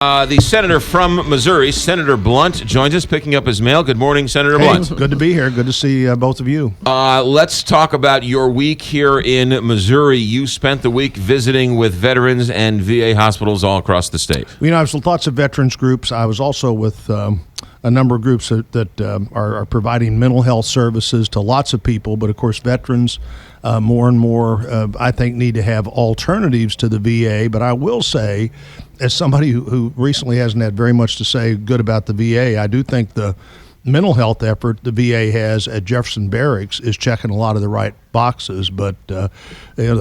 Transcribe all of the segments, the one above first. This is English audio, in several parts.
The senator from Missouri, Senator Blunt, joins us, picking up his mail. Good morning, Senator Blunt. Good to be here. Good to see both of you. Let's talk about your week here in Missouri. You spent the week visiting with veterans and VA hospitals all across the state. You know, I was with lots of veterans groups. I was also with a number of groups that are providing mental health services to lots of people. But, of course, veterans more and more, I think, need to have alternatives to the VA. But I will say, as somebody who recently hasn't had very much to say good about the VA, I do think the mental health effort the VA has at Jefferson Barracks is checking a lot of the right boxes. But the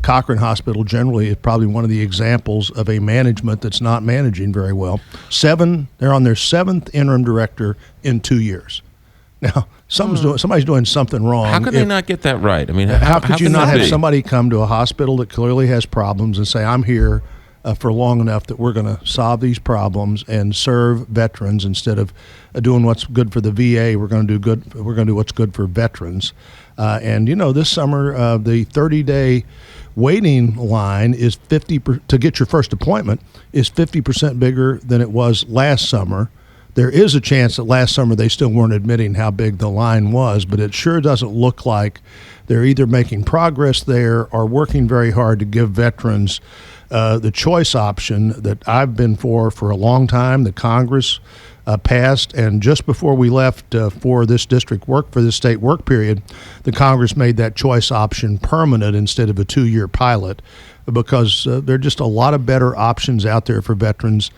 Cochran Hospital generally is probably one of the examples of a management that's not managing very well. They're on their seventh interim director in 2 years. Now, somebody's doing something wrong. How could they not get that right? I mean, how could you not have somebody come to a hospital that clearly has problems and say, I'm here for long enough that we're going to solve these problems and serve veterans instead of doing what's good for the VA. We're going to do what's good for veterans. And this summer the 30-day waiting line is to get your first appointment is 50% bigger than it was last summer. There is a chance that last summer they still weren't admitting how big the line was, but it sure doesn't look like they're either making progress there or working very hard to give veterans the choice option that I've been for a long time, that Congress passed. And just before we left for this state work period, the Congress made that choice option permanent instead of a 2-year pilot, because there are just a lot of better options out there for veterans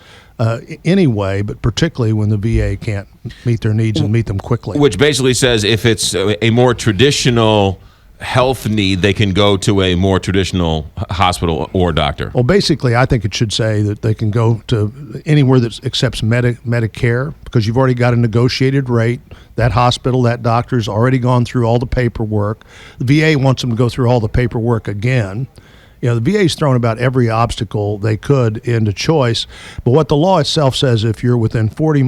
anyway, but particularly when the VA can't meet their needs and meet them quickly. Which basically says if it's a more traditional health need, they can go to a more traditional hospital or doctor. Well, basically, I think it should say that they can go to anywhere that accepts Medicare, because you've already got a negotiated rate. That hospital, that doctor's already gone through all the paperwork. The VA wants them to go through all the paperwork again. The VA's thrown about every obstacle they could into choice, but what the law itself says, if you're more than 40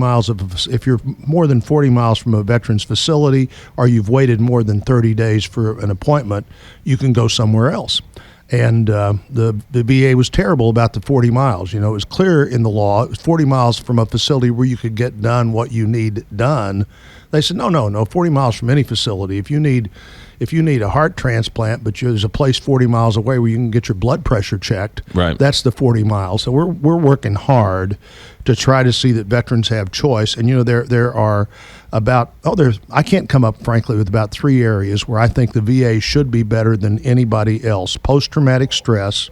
miles from a veteran's facility, or you've waited more than 30 days for an appointment, you can go somewhere else. And the VA was terrible about the 40 miles. It was clear in the law, it was 40 miles from a facility where you could get done what you need done. They said, no, 40 miles from any facility. If you need a heart transplant, but there's a place 40 miles away where you can get your blood pressure checked, right, that's the 40 miles. So we're working hard to try to see that veterans have choice. And there are I can't come up frankly with about 3 areas where I think the VA should be better than anybody else: post-traumatic stress,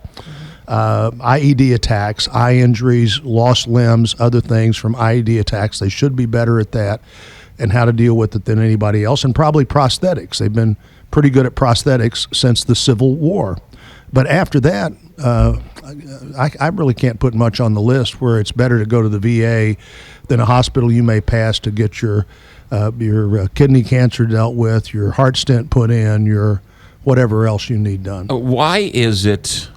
IED attacks, eye injuries, lost limbs, other things from IED attacks. They should be better at that and how to deal with it than anybody else. And probably prosthetics. They've been pretty good at prosthetics since the Civil War. But after that, I really can't put much on the list where it's better to go to the VA than a hospital you may pass to get your kidney cancer dealt with, your heart stent put in, your whatever else you need done. Why is it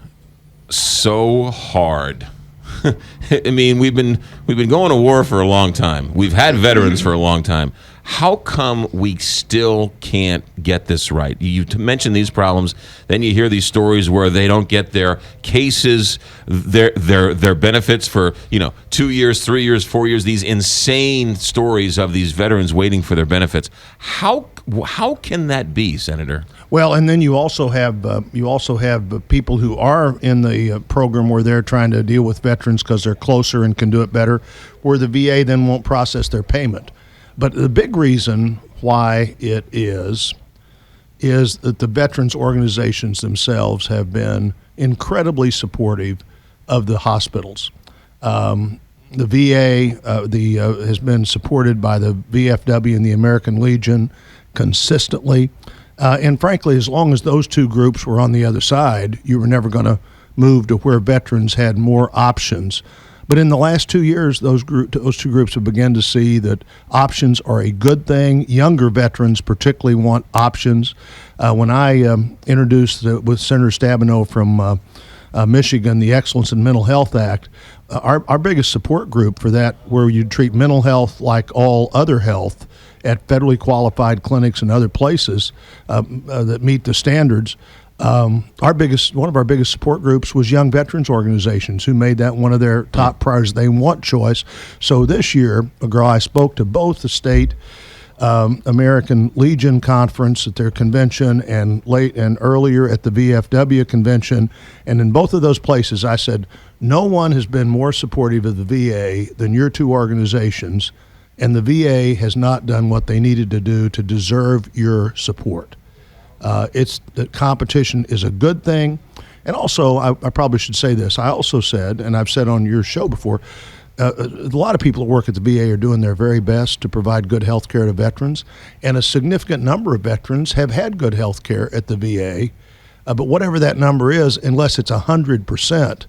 so hard? I mean, we've been going to war for a long time. We've had veterans for a long time. How come we still can't get this right? You mention these problems, then you hear these stories where they don't get their cases, their benefits for 2 years, 3 years, 4 years. These insane stories of these veterans waiting for their benefits. How can that be, Senator? Well, and then you also have people who are in the program where they're trying to deal with veterans because they're closer and can do it better, where the VA then won't process their payment. But the big reason why it is that the veterans organizations themselves have been incredibly supportive of the hospitals. The VA has been supported by the VFW and the American Legion consistently. And frankly, as long as those two groups were on the other side, you were never going to move to where veterans had more options. But in the last 2 years, those two groups have begun to see that options are a good thing. Younger veterans particularly want options. When I introduced with Senator Stabenow from Michigan the Excellence in Mental Health Act, our biggest support group for that, where you treat mental health like all other health at federally qualified clinics and other places that meet the standards, one of our biggest support groups was young veterans organizations who made that one of their top priorities. They want choice. So this year, McGraw, I spoke to both the state American Legion conference at their convention and earlier at the VFW convention. And in both of those places, I said, no one has been more supportive of the VA than your two organizations, and the VA has not done what they needed to do to deserve your support. The competition is a good thing. And also, I probably should say this. I also said, and I've said on your show before, a lot of people that work at the VA are doing their very best to provide good health care to veterans, and a significant number of veterans have had good health care at the VA. But whatever that number is, unless it's 100%,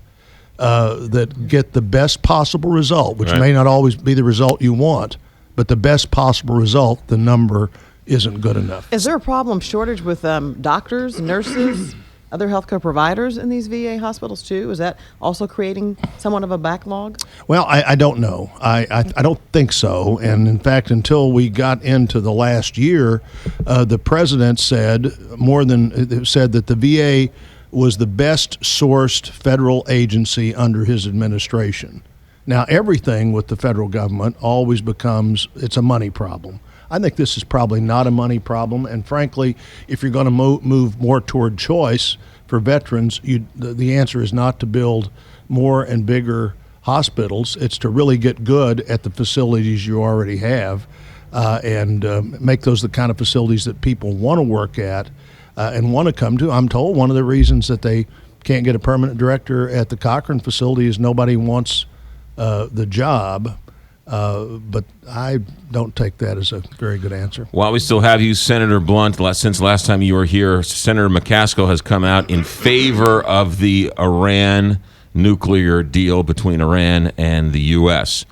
that get the best possible result, which may not always be the result you want, but the best possible result, the number isn't good enough. Is there a problem shortage with doctors, nurses, other healthcare providers in these VA hospitals too? Is that also creating somewhat of a backlog? Well, I don't know. I don't think so. And in fact, until we got into the last year, the president said that the VA was the best sourced federal agency under his administration. Now, everything with the federal government always it's a money problem. I think this is probably not a money problem, and frankly, if you're going to move more toward choice for veterans, the answer is not to build more and bigger hospitals. It's to really get good at the facilities you already have and make those the kind of facilities that people want to work at and want to come to. I'm told one of the reasons that they can't get a permanent director at the Cochrane facility is nobody wants the job. But I don't take that as a very good answer. While we still have you, Senator Blunt, since last time you were here, Senator McCaskill has come out in favor of the Iran nuclear deal between Iran and the U.S.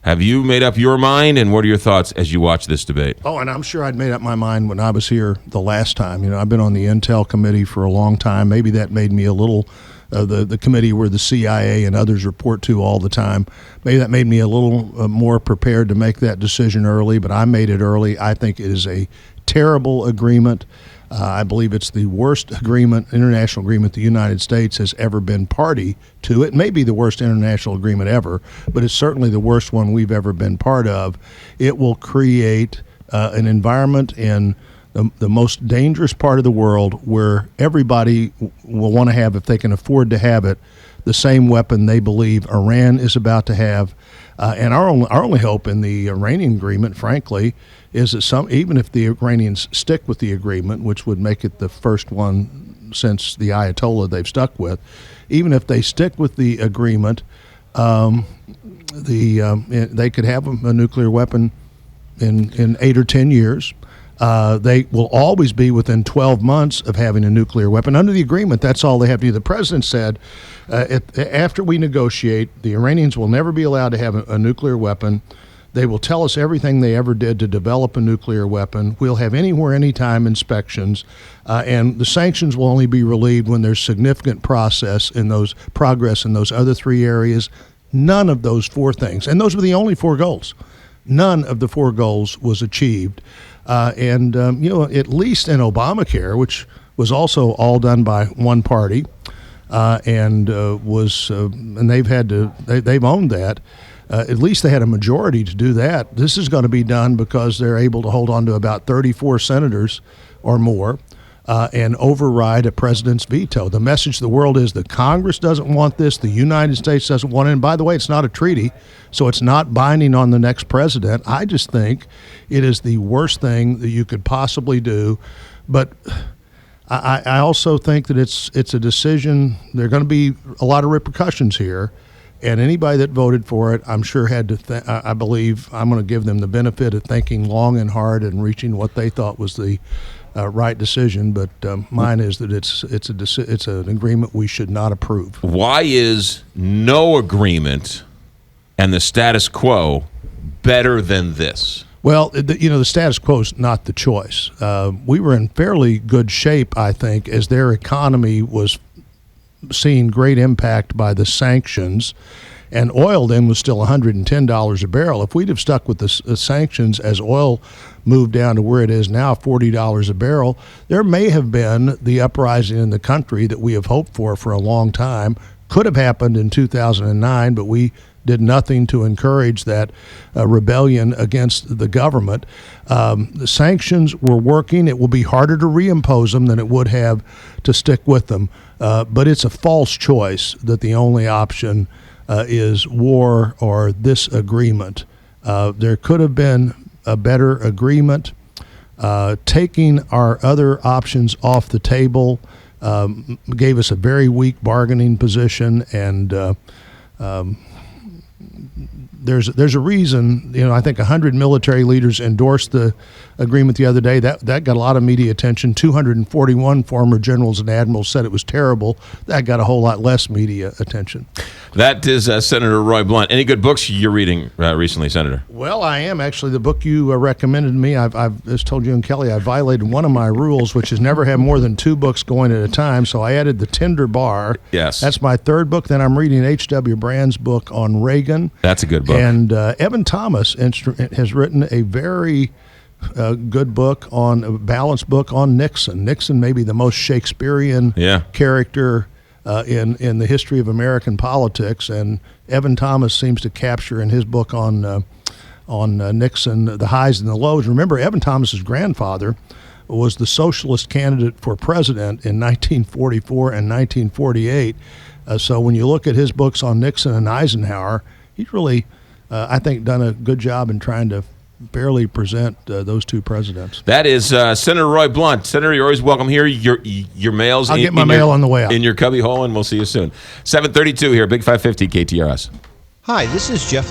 Have you made up your mind, and what are your thoughts as you watch this debate? Oh, and I'm sure I'd made up my mind when I was here the last time. You know, I've been on the Intel committee for a long time. Maybe that made me a little the committee where the CIA and others report to all the time. Maybe that made me a little more prepared to make that decision early, but I made it early. I think it is a terrible agreement. I believe it's the worst international agreement the United States has ever been party to. It may be the worst international agreement ever, but it's certainly the worst one we've ever been part of. It will create an environment in the most dangerous part of the world where everybody will want to have, if they can afford to have it, the same weapon they believe Iran is about to have. And our only hope in the Iranian agreement, frankly, is that even if the Iranians stick with the agreement, which would make it the first one since the Ayatollah they've stuck with, even if they stick with the agreement, they could have a nuclear weapon in 8 or 10 years. They will always be within 12 months of having a nuclear weapon. Under the agreement, that's all they have to do. The president said, after we negotiate, the Iranians will never be allowed to have a nuclear weapon. They will tell us everything they ever did to develop a nuclear weapon. We'll have anywhere, anytime inspections, and the sanctions will only be relieved when there's significant progress in those other 3 areas. None of those 4 things, and those were the only 4 goals. None of the 4 goals was achieved. At least in Obamacare, which was also all done by one party, and they've owned that. At least they had a majority to do that. This is going to be done because they're able to hold on to about 34 senators or more and override a president's veto. The message to the world is the Congress doesn't want this, the United States doesn't want it. And by the way, it's not a treaty, so it's not binding on the next president. I just think it is the worst thing that you could possibly do. But I also think that it's a decision. There are going to be a lot of repercussions here. And anybody that voted for it, I'm sure had to. I believe I'm going to give them the benefit of thinking long and hard and reaching what they thought was the right decision. But mine is that it's an agreement we should not approve. Why is no agreement and the status quo better than this? Well, the status quo is not the choice. We were in fairly good shape, I think, as their economy was seeing great impact by the sanctions, and oil then was still $110 a barrel. If we'd have stuck with the sanctions as oil moved down to where it is now, $40 a barrel, there may have been the uprising in the country that we have hoped for a long time. Could have happened in 2009, but we did nothing to encourage that rebellion against the government. The sanctions were working. It will be harder to reimpose them than it would have to stick with them. But it's a false choice that the only option is war or this agreement. There could have been a better agreement. Taking our other options off the table gave us a very weak bargaining position, and there's a reason. I think 100 military leaders endorsed the agreement the other day. That got a lot of media attention. 241 former generals and admirals said it was terrible. That got a whole lot less media attention. That is Senator Roy Blunt. Any good books you're reading recently, Senator? Well, I am actually. The book you recommended to me, I've just told you and Kelly, I violated one of my rules, which is never have more than 2 books going at a time. So I added The Tender Bar. Yes. That's my 3rd book. Then I'm reading H.W. Brand's book on Reagan. That's a good book. And Evan Thomas has written a very good book, a balanced book on Nixon. Nixon may be the most Shakespearean character in the history of American politics, and Evan Thomas seems to capture in his book on Nixon the highs and the lows. Remember, Evan Thomas's grandfather was the socialist candidate for president in 1944 and 1948. So when you look at his books on Nixon and Eisenhower, he's really, I think, done a good job in trying to barely present those 2 presidents. That is Senator Roy Blunt. Senator, you're always welcome here. Your mail's I'll get my mail on the way out. In your cubby hole, and we'll see you soon. 7:32 here, Big 550 KTRS. Hi, this is Jeff